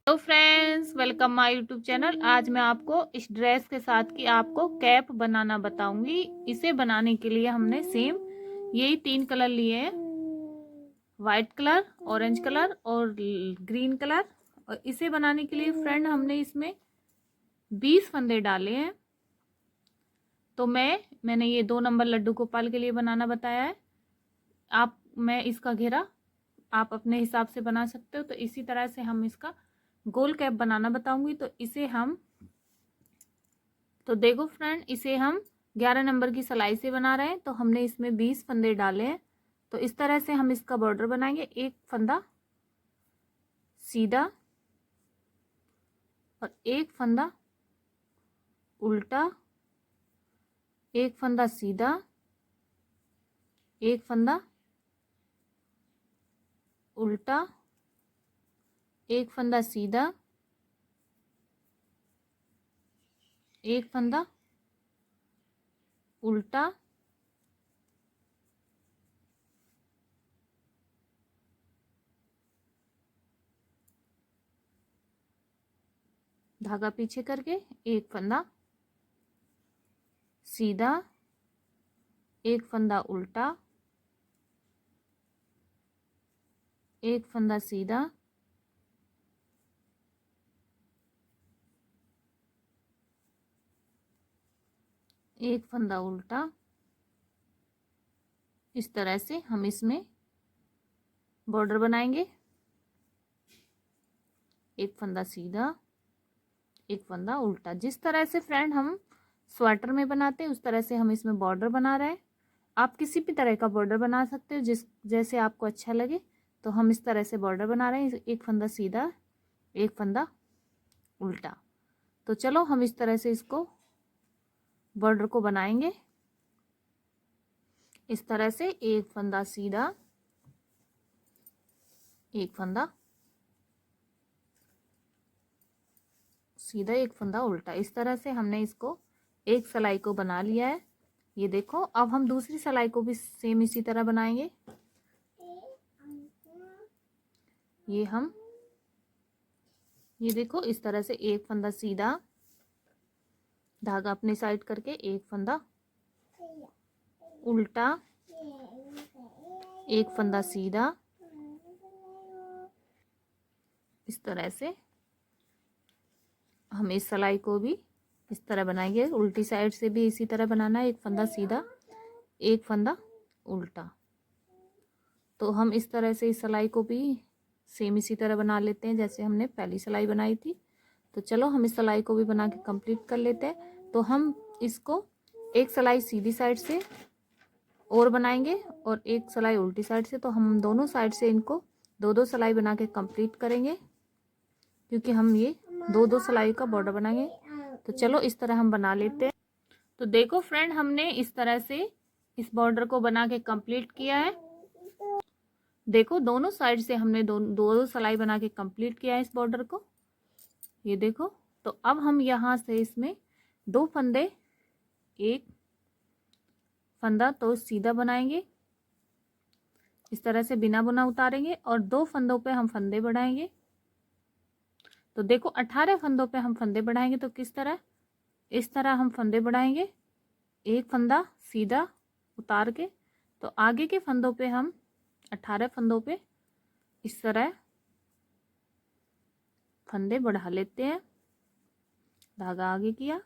Hello friends, welcome my YouTube channel. आज मैं आपको इस ड्रेस के साथ की आपको कैप बनाना बताऊंगी। इसे बनाने के लिए हमने सेम यही 3 कलर लिए हैं, वाइट कलर, ऑरेंज कलर और ग्रीन कलर। और इसे बनाने के लिए फ्रेंड हमने इसमें 20 फंदे डाले हैं। तो मैंने ये 2 नंबर लड्डू गोपाल के लिए बनाना बताया है। मैं इसका घेरा आप अपने हिसाब से बना सकते हो। तो इसी तरह से हम इसका गोल कैप बनाना बताऊंगी। तो देखो फ्रेंड, इसे हम 11 नंबर की सिलाई से बना रहे हैं। तो हमने इसमें 20 फंदे डाले हैं। तो इस तरह से हम इसका बॉर्डर बनाएंगे। एक फंदा सीधा और एक फंदा उल्टा, एक फंदा सीधा, एक फंदा उल्टा, एक फंदा सीधा, एक फंदा उल्टा, धागा पीछे करके एक फंदा सीधा, एक फंदा उल्टा, एक फंदा सीधा, एक फंदा उल्टा। इस तरह से हम इसमें बॉर्डर बनाएंगे। एक फंदा सीधा, एक फंदा उल्टा। जिस तरह से फ्रेंड हम स्वेटर में बनाते हैं उस तरह से हम इसमें बॉर्डर बना रहे हैं। आप किसी भी तरह का बॉर्डर बना सकते हो, जैसे आपको अच्छा लगे। तो हम इस तरह से बॉर्डर बना रहे हैं। एक फंदा सीधा, एक फंदा उल्टा। तो चलो हम इस तरह से इसको बॉर्डर को बनाएंगे। इस तरह से एक फंदा सीधा, एक फंदा सीधा, एक फंदा उल्टा। इस तरह से हमने इसको एक सिलाई को बना लिया है। ये देखो, अब हम दूसरी सिलाई को भी सेम इसी तरह बनाएंगे। ये देखो, इस तरह से एक फंदा सीधा, धागा अपने साइड करके एक फंदा उल्टा, एक फंदा सीधा। इस तरह से हम इस सिलाई को भी इस तरह बनाएंगे। उल्टी साइड से भी इसी तरह बनाना है। एक फंदा सीधा, एक फंदा उल्टा। तो हम इस तरह से इस सिलाई को भी सेम इसी तरह बना लेते हैं जैसे हमने पहली सिलाई बनाई थी। तो चलो हम इस सिलाई को भी बना के कंप्लीट कर लेते हैं। तो हम इसको एक सिलाई सीधी साइड से और बनाएंगे और एक सिलाई उल्टी साइड से। तो हम दोनों साइड से इनको दो दो सिलाई बना के कंप्लीट करेंगे, क्योंकि हम ये दो दो सिलाई का बॉर्डर बनाएंगे। तो चलो इस तरह हम बना लेते हैं। तो देखो फ्रेंड, हमने इस तरह से इस बॉर्डर को बना के कंप्लीट किया है। देखो, दोनों साइड से हमने दो दो सिलाई बना के कंप्लीट किया है इस बॉर्डर को। ये देखो। तो अब हम यहाँ से इसमें दो फंदे, एक फंदा तो सीधा बनाएंगे। इस तरह से बिना बुना उतारेंगे और दो फंदों पे हम फंदे बढ़ाएंगे। तो देखो, 18 फंदों पे हम फंदे बढ़ाएंगे। तो किस तरह, इस तरह हम फंदे बढ़ाएंगे। एक फंदा सीधा उतार के, तो आगे के फंदों पे हम 18 फंदों पे इस तरह फंदे बढ़ा लेते हैं। धागा आगे किया,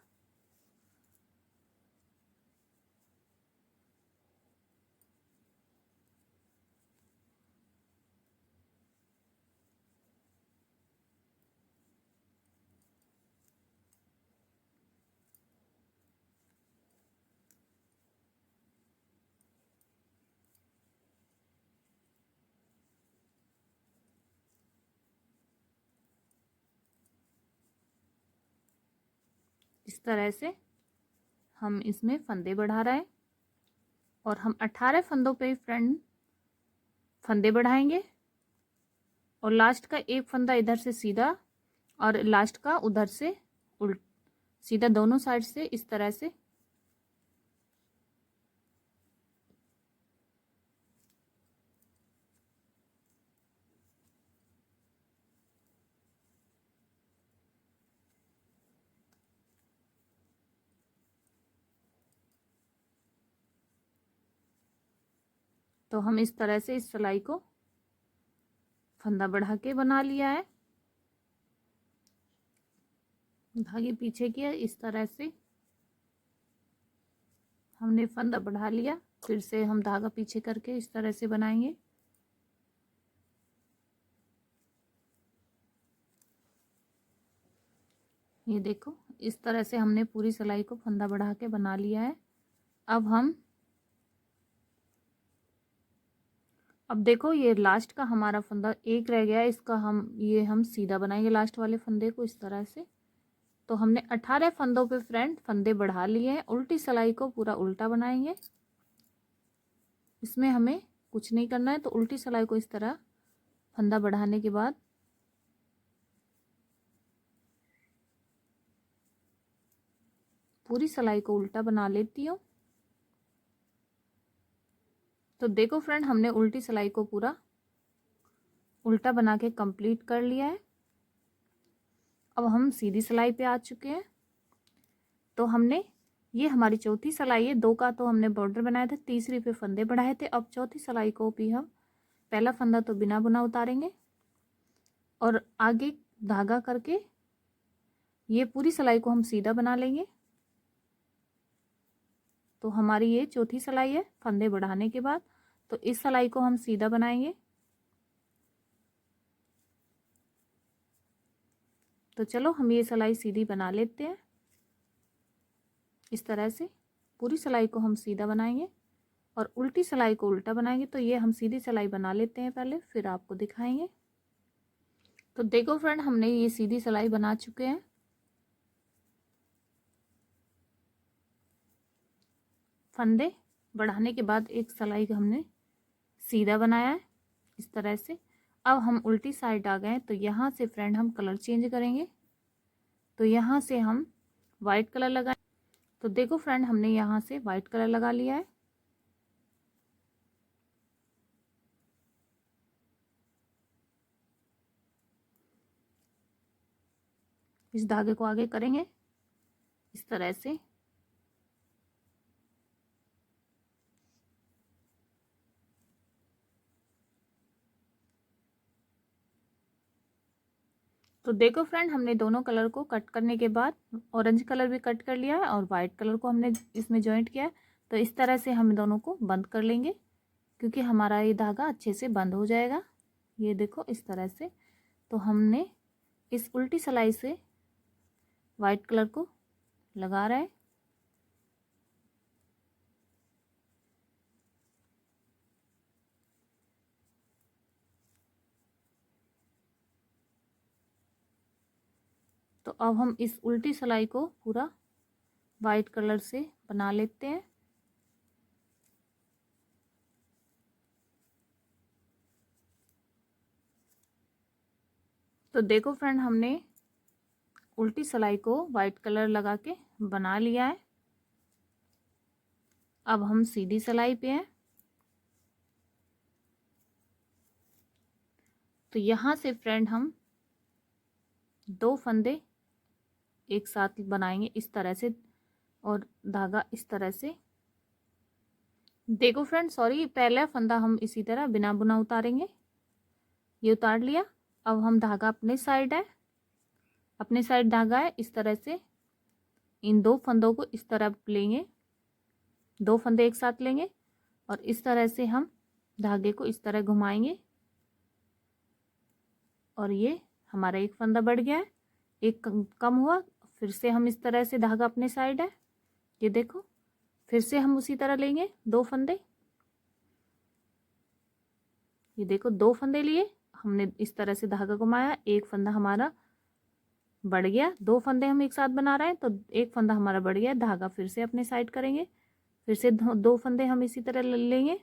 इस तरह से हम इसमें फंदे बढ़ा रहे हैं। और हम 18 फंदों पे फ्रेंड फंदे बढ़ाएंगे और लास्ट का एक फंदा इधर से सीधा और लास्ट का उधर से उल्ट सीधा, दोनों साइड से इस तरह से तो हम इस तरह से इस सिलाई को फंदा बढ़ा के बना लिया है। धागे पीछे किया, इस तरह से हमने फंदा बढ़ा लिया। फिर से हम धागा पीछे करके इस तरह से बनाएंगे। ये देखो, इस तरह से हमने पूरी सिलाई को फंदा बढ़ा के बना लिया है। अब देखो, ये लास्ट का हमारा फंदा एक रह गया है, इसका हम सीधा बनाएंगे लास्ट वाले फंदे को इस तरह से। तो हमने 18 फंदों पे फ्रेंड फंदे बढ़ा लिए हैं। उल्टी सिलाई को पूरा उल्टा बनाएंगे, इसमें हमें कुछ नहीं करना है। तो उल्टी सिलाई को इस तरह फंदा बढ़ाने के बाद पूरी सिलाई को उल्टा बना लेती हूँ। तो देखो फ्रेंड, हमने उल्टी सिलाई को पूरा उल्टा बना के कंप्लीट कर लिया है। अब हम सीधी सिलाई पे आ चुके हैं। तो हमने ये हमारी चौथी सिलाई है। 2 का तो हमने बॉर्डर बनाया था, तीसरी पे फंदे बढ़ाए थे। अब चौथी सिलाई को भी हम पहला फंदा तो बिना बुना उतारेंगे और आगे धागा करके ये पूरी सिलाई को हम सीधा बना लेंगे। तो हमारी ये चौथी सिलाई है फंदे बढ़ाने के बाद। तो इस सिलाई को हम सीधा बनाएंगे। तो चलो हम ये सिलाई सीधी बना लेते हैं। इस तरह से पूरी सिलाई को हम सीधा बनाएंगे और उल्टी सिलाई को उल्टा बनाएंगे। तो ये हम सीधी सिलाई बना लेते हैं पहले, फिर आपको दिखाएंगे। तो देखो फ्रेंड, हमने ये सीधी सिलाई बना चुके हैं। फंदे बढ़ाने के बाद एक सिलाई को हमने सीधा बनाया है इस तरह से। अब हम उल्टी साइड आ गए, तो यहाँ से फ्रेंड हम कलर चेंज करेंगे। तो यहाँ से हम वाइट कलर लगाएं। तो देखो फ्रेंड, हमने यहाँ से वाइट कलर लगा लिया है। इस धागे को आगे करेंगे इस तरह से। तो देखो फ्रेंड, हमने दोनों कलर को कट करने के बाद ऑरेंज कलर भी कट कर लिया है और वाइट कलर को हमने इसमें जॉइंट किया है। तो इस तरह से हम दोनों को बंद कर लेंगे, क्योंकि हमारा ये धागा अच्छे से बंद हो जाएगा। ये देखो इस तरह से। तो हमने इस उल्टी सिलाई से वाइट कलर को लगा रहे हैं। तो अब हम इस उल्टी सिलाई को पूरा वाइट कलर से बना लेते हैं। तो देखो फ्रेंड, हमने उल्टी सिलाई को वाइट कलर लगा के बना लिया है। अब हम सीधी सिलाई पे हैं। तो यहाँ से फ्रेंड हम 2 फंदे एक साथ बनाएंगे इस तरह से और धागा इस तरह से। देखो फ्रेंड, सॉरी, पहला फंदा हम इसी तरह बिना बुना उतारेंगे। ये उतार लिया। अब हम धागा अपने साइड है, अपने साइड धागा है, इस तरह से इन 2 फंदों को इस तरह लेंगे। 2 फंदे एक साथ लेंगे और इस तरह से हम धागे को इस तरह घुमाएंगे और ये हमारा एक फंदा बढ़ गया है, एक कम हुआ। फिर से हम इस तरह से धागा अपने साइड है, ये देखो, फिर से हम उसी तरह लेंगे 2 फंदे। ये देखो 2 फंदे लिए, हमने इस तरह से धागा घुमाया, एक फंदा हमारा बढ़ गया। 2 फंदे हम एक साथ बना रहे हैं तो एक फंदा हमारा बढ़ गया। धागा फिर से अपने साइड करेंगे, फिर से 2 फंदे हम इसी तरह लेंगे।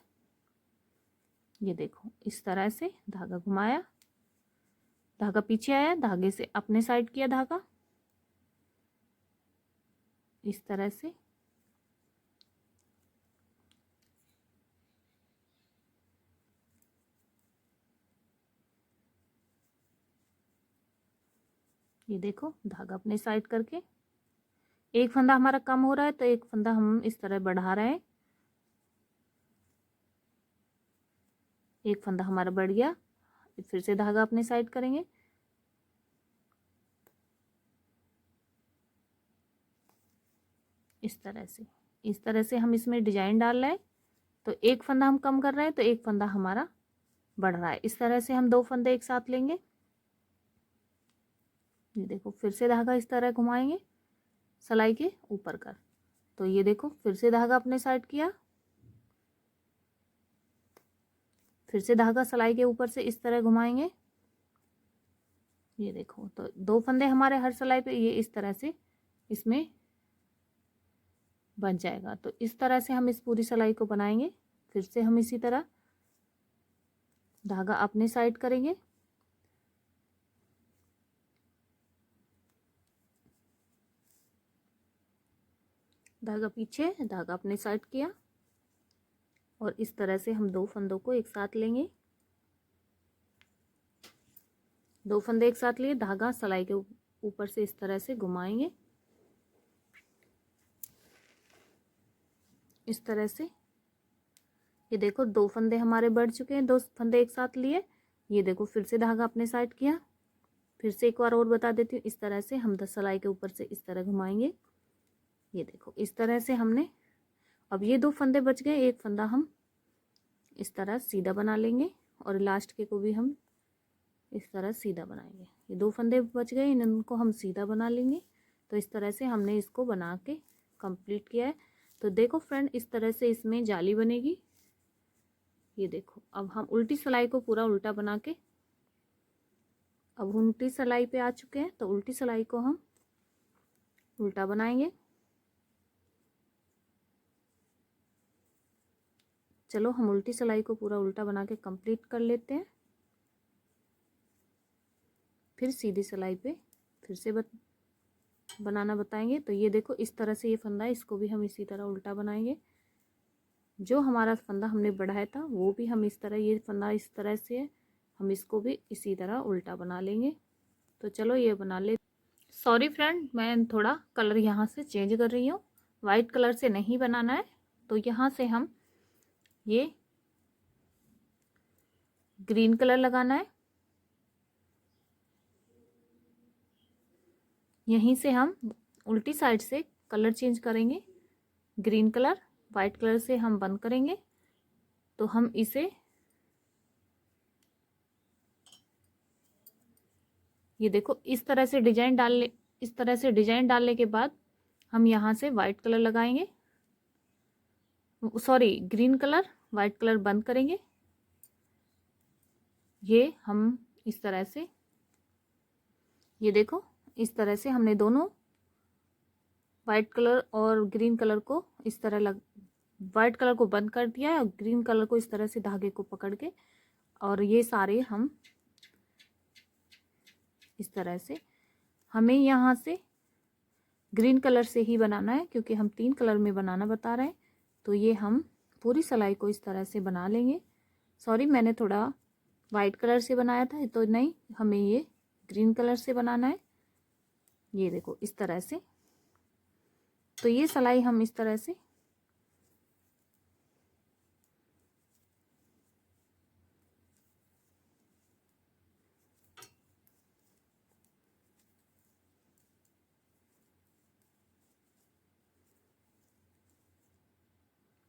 ये देखो इस तरह से धागा घुमाया, धागा पीछे आया, धागे से अपने साइड किया धागा इस तरह से। ये देखो धागा अपने साइड करके, एक फंदा हमारा कम हो रहा है तो एक फंदा हम इस तरह बढ़ा रहे हैं। एक फंदा हमारा बढ़ गया, फिर से धागा अपने साइड करेंगे, इस तरह से हम इसमें डिजाइन डाल रहे हैं। तो एक फंदा हम कम कर रहे हैं तो एक फंदा हमारा बढ़ रहा है। इस तरह से हम 2 फंदे एक साथ लेंगे। ये देखो, फिर से धागा इस तरह घुमाएंगे सिलाई के ऊपर कर। तो ये देखो, फिर से धागा अपने साइड किया, फिर से धागा सिलाई के ऊपर से इस तरह घुमाएंगे। ये देखो, तो 2 फंदे हमारे हर सिलाई पे ये इस तरह से इसमें बन जाएगा। तो इस तरह से हम इस पूरी सिलाई को बनाएंगे। फिर से हम इसी तरह धागा अपने साइड करेंगे, धागा पीछे, धागा अपने साइड किया, और इस तरह से हम 2 फंदों को एक साथ लेंगे। 2 फंदे एक साथ लिए, धागा सिलाई के ऊपर से इस तरह से घुमाएंगे, इस तरह से। ये देखो, 2 फंदे हमारे बढ़ चुके हैं, 2 फंदे एक साथ लिए। ये देखो, फिर से धागा अपने साइड किया, फिर से एक बार और बता देती हूँ, इस तरह से हम 10 सिलाई के ऊपर से इस तरह घुमाएंगे। ये देखो, इस तरह से हमने, अब ये 2 फंदे बच गए, एक फंदा हम इस तरह सीधा बना लेंगे, और लास्ट के को भी हम इस तरह सीधा बनाएंगे। ये 2 फंदे बच गए, इनको हम सीधा बना लेंगे। तो इस तरह से हमने इसको बना के कंप्लीट किया है। तो देखो फ्रेंड, इस तरह से इसमें जाली बनेगी। ये देखो, अब हम उल्टी सिलाई को पूरा उल्टा बना के, अब उल्टी सिलाई पे आ चुके हैं, तो उल्टी सिलाई को हम उल्टा बनाएंगे। चलो हम उल्टी सिलाई को पूरा उल्टा बना के कंप्लीट कर लेते हैं। फिर सीधी सिलाई पे फिर से बनाना बताएंगे। तो ये देखो, इस तरह से ये फंदा है, इसको भी हम इसी तरह उल्टा बनाएंगे। जो हमारा फंदा हमने बढ़ाया था वो भी हम इस तरह, ये फंदा इस तरह से है, हम इसको भी इसी तरह उल्टा बना लेंगे। तो चलो ये बना ले। सॉरी फ्रेंड, मैं थोड़ा कलर यहाँ से चेंज कर रही हूँ, वाइट कलर से नहीं बनाना है। तो यहाँ से हम ये ग्रीन कलर लगाना है, यहीं से हम उल्टी साइड से कलर चेंज करेंगे। ग्रीन कलर वाइट कलर से हम बंद करेंगे। तो हम इसे, ये देखो, इस तरह से डिजाइन डाल ले, इस तरह से डिजाइन डालने के बाद हम यहाँ से वाइट कलर लगाएंगे, sorry green colour, white colour बंद करेंगे। ये हम इस तरह से, ये देखो, इस तरह से हमने दोनों वाइट कलर और ग्रीन कलर को इस तरह वाइट कलर को बंद कर दिया है, और ग्रीन कलर को इस तरह से धागे को पकड़ के, और ये सारे हम इस तरह से, हमें यहाँ से ग्रीन कलर से ही बनाना है क्योंकि हम 3 कलर में बनाना बता रहे हैं। तो ये हम पूरी सिलाई को इस तरह से बना लेंगे। सॉरी, मैंने थोड़ा वाइट कलर से बनाया था, तो नहीं, हमें ये ग्रीन कलर से बनाना है। ये देखो, इस तरह से। तो ये सिलाई हम इस तरह से,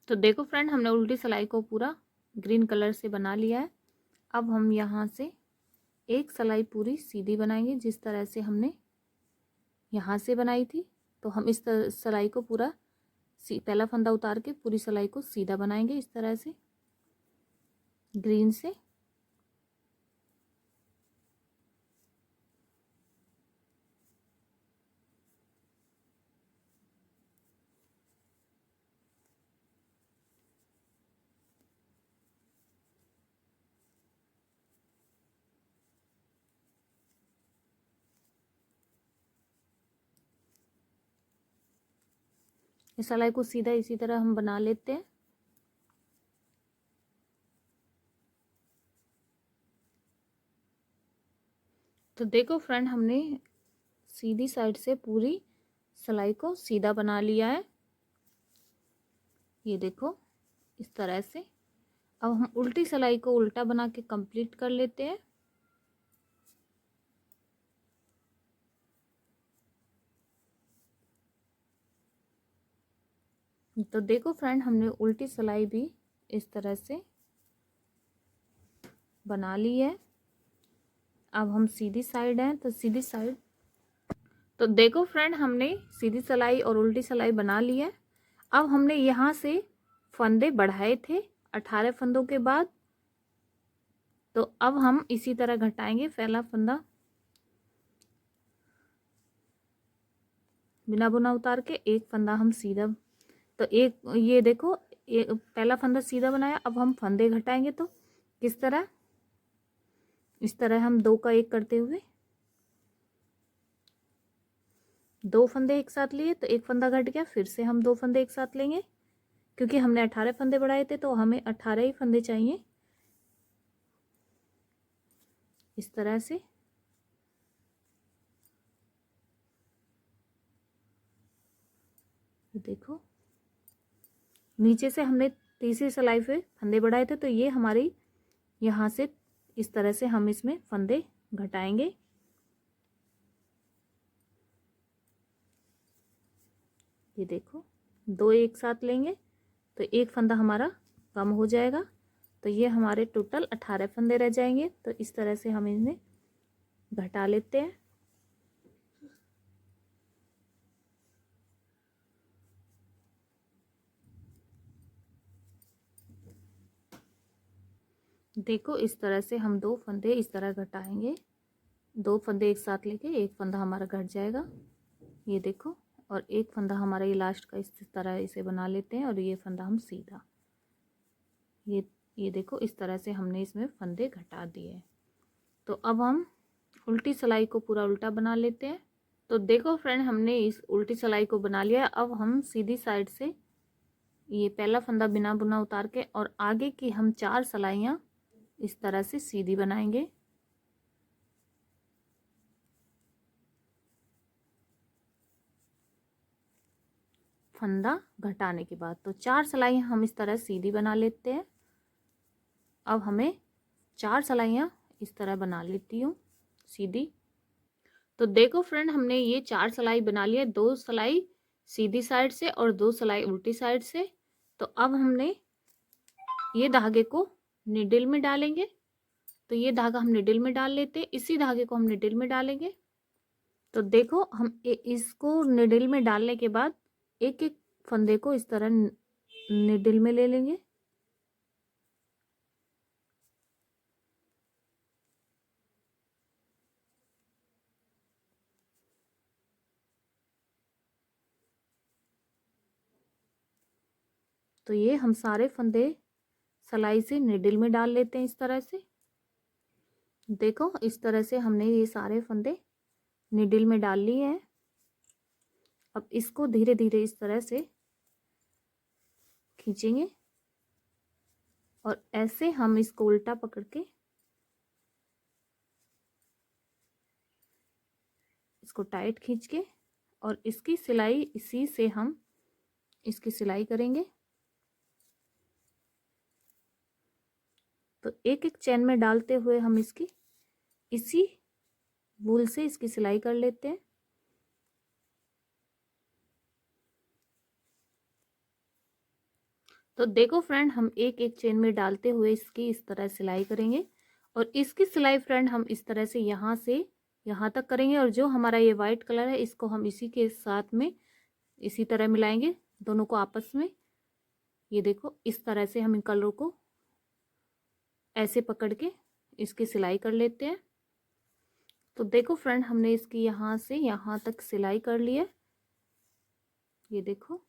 तो देखो फ्रेंड, हमने उल्टी सिलाई को पूरा ग्रीन कलर से बना लिया है। अब हम यहाँ से एक सिलाई पूरी सीधी बनाएंगे, जिस तरह से हमने यहाँ से बनाई थी। तो हम इस सिलाई को पूरा पहला फंदा उतार के पूरी सिलाई को सीधा बनाएंगे इस तरह से ग्रीन से। इस सिलाई को सीधा इसी तरह हम बना लेते हैं। तो देखो फ्रेंड, हमने सीधी साइड से पूरी सिलाई को सीधा बना लिया है। ये देखो, इस तरह से। अब हम उल्टी सिलाई को उल्टा बना के कंप्लीट कर लेते हैं। तो देखो फ्रेंड, हमने उल्टी सिलाई भी इस तरह से बना ली है। अब हम सीधी साइड हैं तो सीधी साइड, तो देखो फ्रेंड, हमने सीधी सिलाई और उल्टी सिलाई बना ली है। अब हमने यहाँ से फंदे बढ़ाए थे 18 फंदों के बाद, तो अब हम इसी तरह घटाएंगे। पहला फंदा बिना बुना उतार के एक फंदा हम सीधा, तो एक ये देखो, एक पहला फंदा सीधा बनाया। अब हम फंदे घटाएंगे तो किस तरह, इस तरह हम दो का एक करते हुए दो फंदे एक साथ लिए, तो एक फंदा घट गया, फिर से हम दो फंदे एक साथ लेंगे, क्योंकि हमने 18 फंदे बढ़ाए थे तो हमें 18 ही फंदे चाहिए। इस तरह से देखो, नीचे से हमने तीसरी सिलाई पे फंदे बढ़ाए थे, तो ये हमारी यहाँ से इस तरह से हम इसमें फंदे घटाएंगे। ये देखो, दो एक साथ लेंगे तो एक फंदा हमारा कम हो जाएगा, तो ये हमारे टोटल 18 फंदे रह जाएंगे। तो इस तरह से हम इन्हें घटा लेते हैं। देखो, इस तरह से हम दो फंदे इस तरह घटाएंगे। दो फंदे एक साथ लेके एक फंदा हमारा घट जाएगा, ये देखो, और एक फंदा हमारा ये लास्ट का इस तरह इसे बना लेते हैं, और ये फंदा हम सीधा, ये देखो, इस तरह से हमने इसमें फंदे घटा दिए। तो अब हम उल्टी सिलाई को पूरा उल्टा बना लेते हैं। तो देखो फ्रेंड, हमने इस उल्टी सिलाई को बना लिया। अब हम सीधी साइड से ये पहला फंदा बिना बुना उतार के और आगे की हम 4 सिलाइयाँ इस तरह से सीधी बनाएंगे। फंदा घटाने के बाद तो 4 सिलाइयाँ हम इस तरह सीधी बना लेते हैं। अब हमें 4 सिलाइयाँ इस तरह बना लेती हूँ सीधी। तो देखो फ्रेंड, हमने ये 4 सिलाई बना लिया, 2 सिलाई सीधी साइड से और 2 सिलाई उल्टी साइड से। तो अब हमने ये धागे को निडल में डालेंगे, तो ये धागा हम निडल में डाल लेते हैं, इसी धागे को हम निडल में डालेंगे। तो देखो, हम इसको निडल में डालने के बाद एक एक फंदे को इस तरह निडल में ले लेंगे। तो ये हम सारे फंदे सिलाई से निडल में डाल लेते हैं इस तरह से। देखो, इस तरह से हमने ये सारे फंदे निडल में डाल लिए हैं। अब इसको धीरे धीरे इस तरह से खींचेंगे, और ऐसे हम इसको उल्टा पकड़ के इसको टाइट खींच के, और इसकी सिलाई इसी से हम इसकी सिलाई करेंगे। तो एक एक चैन में डालते हुए हम इसकी इसी वूल से इसकी सिलाई कर लेते हैं। तो देखो फ्रेंड, हम एक एक चेन में डालते हुए इसकी इस तरह सिलाई करेंगे, और इसकी सिलाई फ्रेंड हम इस तरह से यहाँ से यहाँ तक करेंगे। और जो हमारा ये वाइट कलर है, इसको हम इसी के साथ में इसी तरह मिलाएंगे दोनों को आपस में। ये देखो, इस तरह से हम इन कलरों को ऐसे पकड़ के इसकी सिलाई कर लेते हैं। तो देखो फ्रेंड, हमने इसकी यहाँ से यहाँ तक सिलाई कर ली है, ये देखो।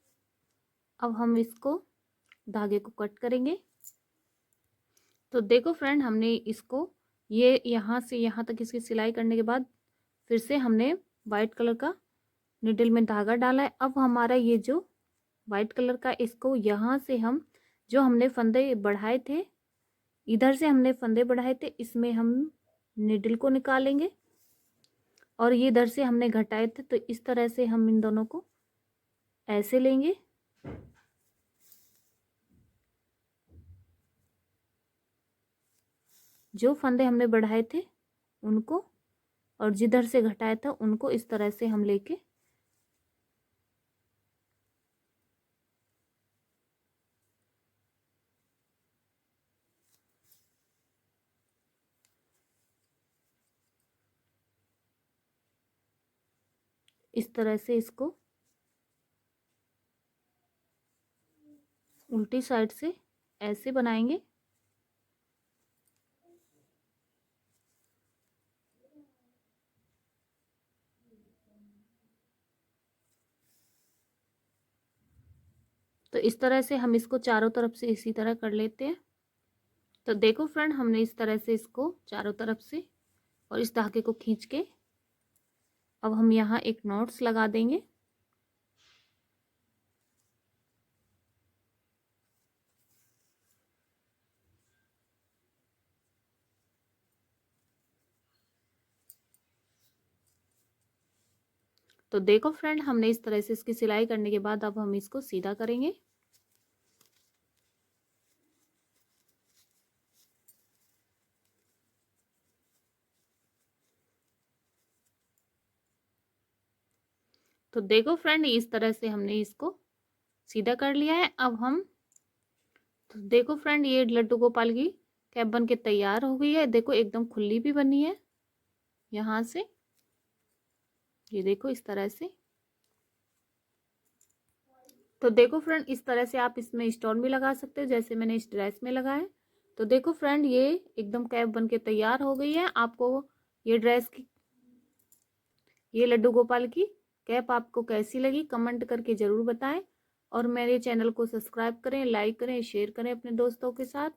अब हम इसको धागे को कट करेंगे। तो देखो फ्रेंड, हमने इसको ये यहाँ से यहाँ तक इसकी सिलाई करने के बाद फिर से हमने वाइट कलर का निडल में धागा डाला है। अब हमारा ये जो वाइट कलर का, इसको यहाँ से हम जो हमने फंदे बढ़ाए थे, इधर से हमने फंदे बढ़ाए थे, इसमें हम निडल को निकालेंगे, और ये इधर से हमने घटाए थे, तो इस तरह से हम इन दोनों को ऐसे लेंगे। जो फंदे हमने बढ़ाए थे उनको और जिधर से घटाया था उनको इस तरह से हम लेके इस तरह से इसको उल्टी साइड से ऐसे बनाएंगे। तो इस तरह से हम इसको चारों तरफ से इसी तरह कर लेते हैं। तो देखो फ्रेंड, हमने इस तरह से इसको चारों तरफ से और इस धागे को खींच के अब हम यहाँ एक नॉट्स लगा देंगे। तो देखो फ्रेंड, हमने इस तरह से इसकी सिलाई करने के बाद अब हम इसको सीधा करेंगे। तो देखो फ्रेंड, इस तरह से हमने इसको सीधा कर लिया है। अब हम तो देखो फ्रेंड, ये लड्डू गोपाल की कैप बन के तैयार हो गई है। देखो एकदम खुली भी बनी है यहाँ से, ये देखो इस तरह से। तो देखो फ्रेंड, इस तरह से आप इसमें स्टोन भी लगा सकते हो जैसे मैंने इस ड्रेस में लगाए। तो देखो फ्रेंड, ये एकदम कैप बन के तैयार हो गई है। आपको ये ड्रेस की, ये लड्डू गोपाल की कैप आपको कैसी लगी कमेंट करके ज़रूर बताएं। और मेरे चैनल को सब्सक्राइब करें, लाइक करें, शेयर करें अपने दोस्तों के साथ।